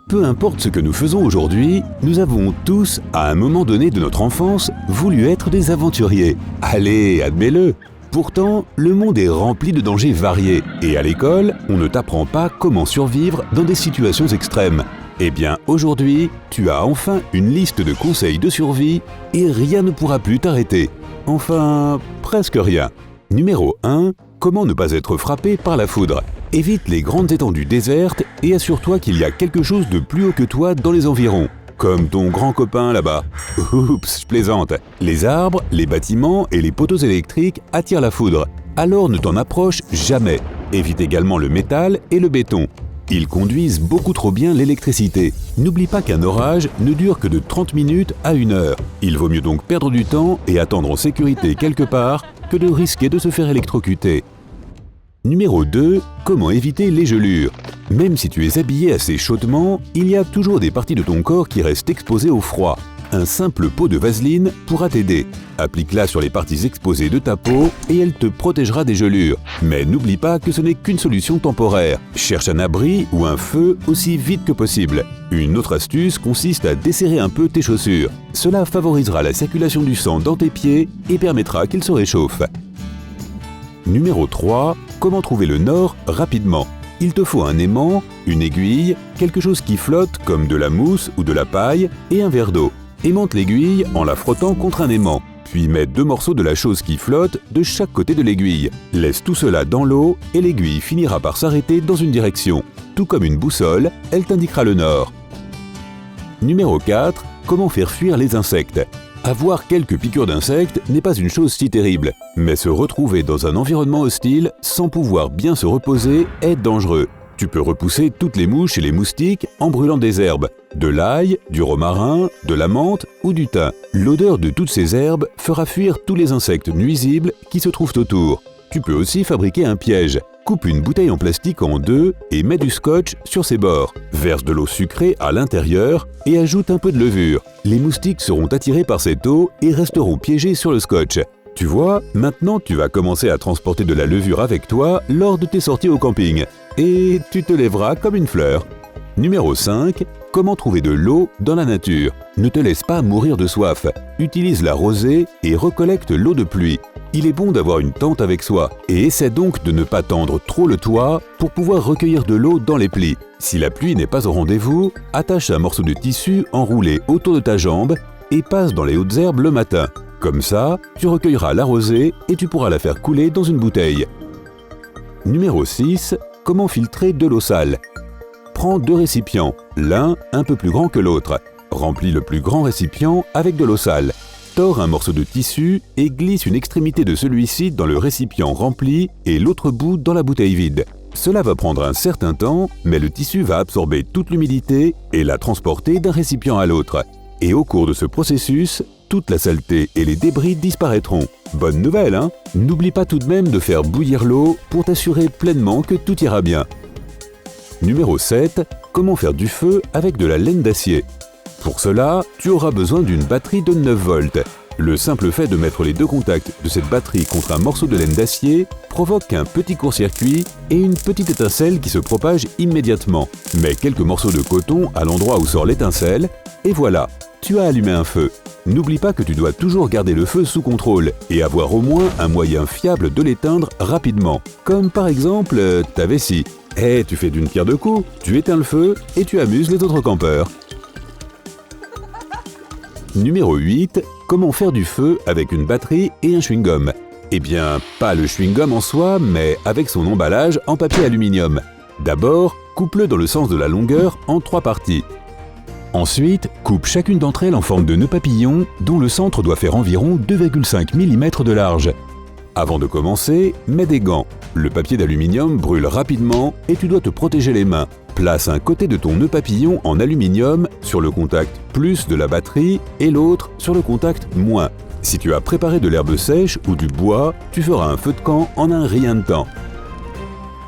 Peu importe ce que nous faisons aujourd'hui, nous avons tous, à un moment donné de notre enfance, voulu être des aventuriers. Allez, admets-le! Pourtant, le monde est rempli de dangers variés, et à l'école, on ne t'apprend pas comment survivre dans des situations extrêmes. Eh bien, aujourd'hui, tu as enfin une liste de conseils de survie et rien ne pourra plus t'arrêter. Enfin, presque rien. Numéro 1. Comment ne pas être frappé par la foudre? Évite les grandes étendues désertes et assure-toi qu'il y a quelque chose de plus haut que toi dans les environs. Comme ton grand copain là-bas. Oups, je plaisante. Les arbres, les bâtiments et les poteaux électriques attirent la foudre. Alors ne t'en approche jamais. Évite également le métal et le béton. Ils conduisent beaucoup trop bien l'électricité. N'oublie pas qu'un orage ne dure que de 30 minutes à 1 heure. Il vaut mieux donc perdre du temps et attendre en sécurité quelque part que de risquer de se faire électrocuter. Numéro 2. Comment éviter les gelures? Même si tu es habillé assez chaudement, il y a toujours des parties de ton corps qui restent exposées au froid. Un simple pot de vaseline pourra t'aider. Applique-la sur les parties exposées de ta peau et elle te protégera des gelures. Mais n'oublie pas que ce n'est qu'une solution temporaire. Cherche un abri ou un feu aussi vite que possible. Une autre astuce consiste à desserrer un peu tes chaussures. Cela favorisera la circulation du sang dans tes pieds et permettra qu'ils se réchauffent. Numéro 3. Comment trouver le nord rapidement? Il te faut un aimant, une aiguille, quelque chose qui flotte comme de la mousse ou de la paille et un verre d'eau. Aimante l'aiguille en la frottant contre un aimant, puis mets 2 morceaux de la chose qui flotte de chaque côté de l'aiguille. Laisse tout cela dans l'eau et l'aiguille finira par s'arrêter dans une direction. Tout comme une boussole, elle t'indiquera le nord. Numéro 4. Comment faire fuir les insectes? Avoir quelques piqûres d'insectes n'est pas une chose si terrible, mais se retrouver dans un environnement hostile sans pouvoir bien se reposer est dangereux. Tu peux repousser toutes les mouches et les moustiques en brûlant des herbes, de l'ail, du romarin, de la menthe ou du thym. L'odeur de toutes ces herbes fera fuir tous les insectes nuisibles qui se trouvent autour. Tu peux aussi fabriquer un piège. Coupe une bouteille en plastique en 2 et mets du scotch sur ses bords. Verse de l'eau sucrée à l'intérieur et ajoute un peu de levure. Les moustiques seront attirés par cette eau et resteront piégés sur le scotch. Tu vois, maintenant tu vas commencer à transporter de la levure avec toi lors de tes sorties au camping. Et tu te lèveras comme une fleur. Numéro 5. Comment trouver de l'eau dans la nature? Ne te laisse pas mourir de soif. Utilise la rosée et recollecte l'eau de pluie. Il est bon d'avoir une tente avec soi et essaie donc de ne pas tendre trop le toit pour pouvoir recueillir de l'eau dans les plis. Si la pluie n'est pas au rendez-vous, attache un morceau de tissu enroulé autour de ta jambe et passe dans les hautes herbes le matin. Comme ça, tu recueilleras la rosée et tu pourras la faire couler dans une bouteille. Numéro 6. Comment filtrer de l'eau sale? Prends 2 récipients, l'un un peu plus grand que l'autre. Remplis le plus grand récipient avec de l'eau sale. Tords un morceau de tissu et glisse une extrémité de celui-ci dans le récipient rempli et l'autre bout dans la bouteille vide. Cela va prendre un certain temps, mais le tissu va absorber toute l'humidité et la transporter d'un récipient à l'autre. Et au cours de ce processus, toute la saleté et les débris disparaîtront. Bonne nouvelle, hein? N'oublie pas tout de même de faire bouillir l'eau pour t'assurer pleinement que tout ira bien. Numéro 7. Comment faire du feu avec de la laine d'acier? Pour cela, tu auras besoin d'une batterie de 9 volts. Le simple fait de mettre les 2 contacts de cette batterie contre un morceau de laine d'acier provoque un petit court-circuit et une petite étincelle qui se propage immédiatement. Mets quelques morceaux de coton à l'endroit où sort l'étincelle et voilà, tu as allumé un feu. N'oublie pas que tu dois toujours garder le feu sous contrôle et avoir au moins un moyen fiable de l'éteindre rapidement. Comme par exemple ta vessie. Tu fais d'une pierre deux coups, tu éteins le feu et tu amuses les autres campeurs. Numéro 8. Comment faire du feu avec une batterie et un chewing-gum? Eh bien, pas le chewing-gum en soi, mais avec son emballage en papier aluminium. D'abord, coupe-le dans le sens de la longueur en 3 parties. Ensuite, coupe chacune d'entre elles en forme de nœud papillon dont le centre doit faire environ 2,5 mm de large. Avant de commencer, mets des gants. Le papier d'aluminium brûle rapidement et tu dois te protéger les mains. Place un côté de ton nœud papillon en aluminium sur le contact plus de la batterie et l'autre sur le contact moins. Si tu as préparé de l'herbe sèche ou du bois, tu feras un feu de camp en un rien de temps.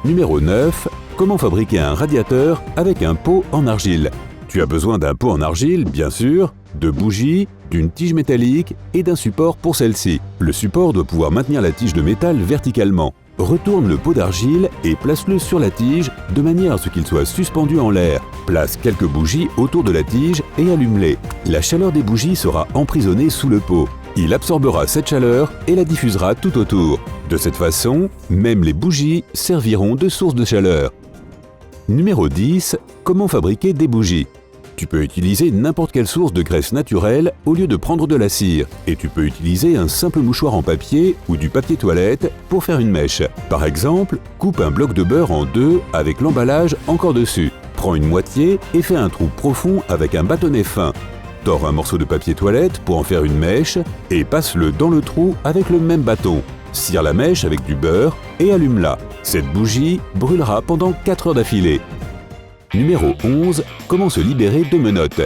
Numéro 9. Comment fabriquer un radiateur avec un pot en argile? Tu as besoin d'un pot en argile, bien sûr, de bougies, d'une tige métallique et d'un support pour celle-ci. Le support doit pouvoir maintenir la tige de métal verticalement. Retourne le pot d'argile et place-le sur la tige de manière à ce qu'il soit suspendu en l'air. Place quelques bougies autour de la tige et allume-les. La chaleur des bougies sera emprisonnée sous le pot. Il absorbera cette chaleur et la diffusera tout autour. De cette façon, même les bougies serviront de source de chaleur. Numéro 10. Comment fabriquer des bougies? Tu peux utiliser n'importe quelle source de graisse naturelle au lieu de prendre de la cire. Et tu peux utiliser un simple mouchoir en papier ou du papier toilette pour faire une mèche. Par exemple, coupe un bloc de beurre en deux avec l'emballage encore dessus. Prends une moitié et fais un trou profond avec un bâtonnet fin. Tords un morceau de papier toilette pour en faire une mèche et passe-le dans le trou avec le même bâton. Cire la mèche avec du beurre et allume-la. Cette bougie brûlera pendant 4 heures d'affilée. Numéro 11. Comment se libérer de menottes?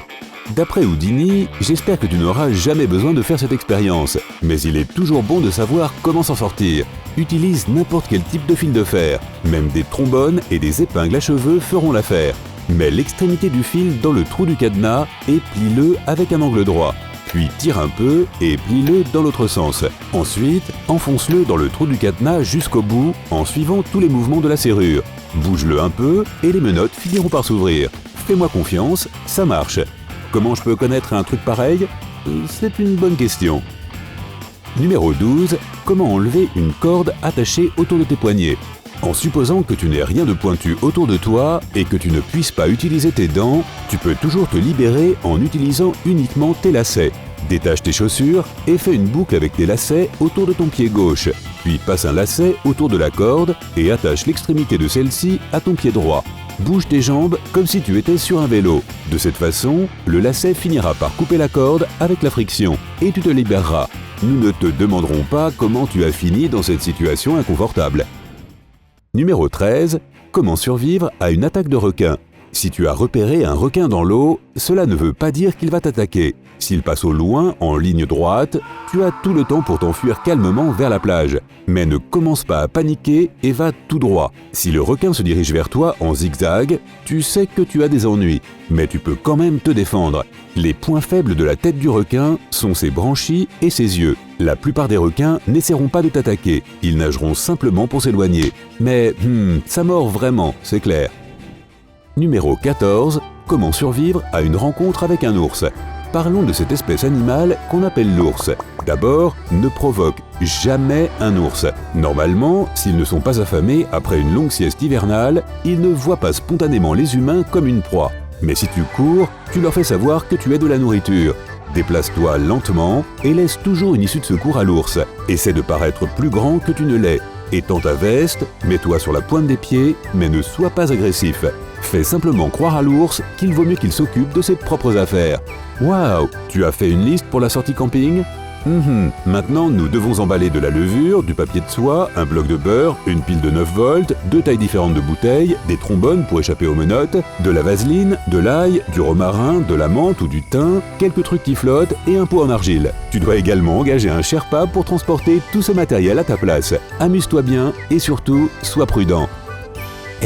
D'après Houdini, j'espère que tu n'auras jamais besoin de faire cette expérience. Mais il est toujours bon de savoir comment s'en sortir. Utilise n'importe quel type de fil de fer. Même des trombones et des épingles à cheveux feront l'affaire. Mets l'extrémité du fil dans le trou du cadenas et plie-le avec un angle droit. Puis tire un peu et plie-le dans l'autre sens. Ensuite, enfonce-le dans le trou du cadenas jusqu'au bout en suivant tous les mouvements de la serrure. Bouge-le un peu et les menottes finiront par s'ouvrir. Fais-moi confiance, ça marche. Comment je peux connaître un truc pareil? C'est une bonne question. Numéro 12. Comment enlever une corde attachée autour de tes poignets? En supposant que tu n'aies rien de pointu autour de toi et que tu ne puisses pas utiliser tes dents, tu peux toujours te libérer en utilisant uniquement tes lacets. Détache tes chaussures et fais une boucle avec tes lacets autour de ton pied gauche. Puis passe un lacet autour de la corde et attache l'extrémité de celle-ci à ton pied droit. Bouge tes jambes comme si tu étais sur un vélo. De cette façon, le lacet finira par couper la corde avec la friction et tu te libéreras. Nous ne te demanderons pas comment tu as fini dans cette situation inconfortable. Numéro 13. Comment survivre à une attaque de requin? Si tu as repéré un requin dans l'eau, cela ne veut pas dire qu'il va t'attaquer. S'il passe au loin, en ligne droite, tu as tout le temps pour t'enfuir calmement vers la plage. Mais ne commence pas à paniquer et va tout droit. Si le requin se dirige vers toi en zigzag, tu sais que tu as des ennuis, mais tu peux quand même te défendre. Les points faibles de la tête du requin sont ses branchies et ses yeux. La plupart des requins n'essaieront pas de t'attaquer, ils nageront simplement pour s'éloigner. Mais ça mord vraiment, c'est clair. Numéro 14. Comment survivre à une rencontre avec un ours? Parlons de cette espèce animale qu'on appelle l'ours. D'abord, ne provoque jamais un ours. Normalement, s'ils ne sont pas affamés après une longue sieste hivernale, ils ne voient pas spontanément les humains comme une proie. Mais si tu cours, tu leur fais savoir que tu es de la nourriture. Déplace-toi lentement et laisse toujours une issue de secours à l'ours. Essaie de paraître plus grand que tu ne l'es. Étends ta veste, mets-toi sur la pointe des pieds, mais ne sois pas agressif. Fais simplement croire à l'ours qu'il vaut mieux qu'il s'occupe de ses propres affaires. Waouh, tu as fait une liste pour la sortie camping? Maintenant, nous devons emballer de la levure, du papier de soie, un bloc de beurre, une pile de 9 volts, 2 tailles différentes de bouteilles, des trombones pour échapper aux menottes, de la vaseline, de l'ail, du romarin, de la menthe ou du thym, quelques trucs qui flottent et un pot en argile. Tu dois également engager un Sherpa pour transporter tout ce matériel à ta place. Amuse-toi bien et surtout, sois prudent.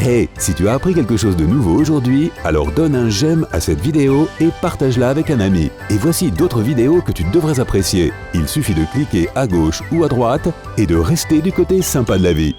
Hey, si tu as appris quelque chose de nouveau aujourd'hui, alors donne un j'aime à cette vidéo et partage-la avec un ami. Et voici d'autres vidéos que tu devrais apprécier. Il suffit de cliquer à gauche ou à droite et de rester du côté sympa de la vie.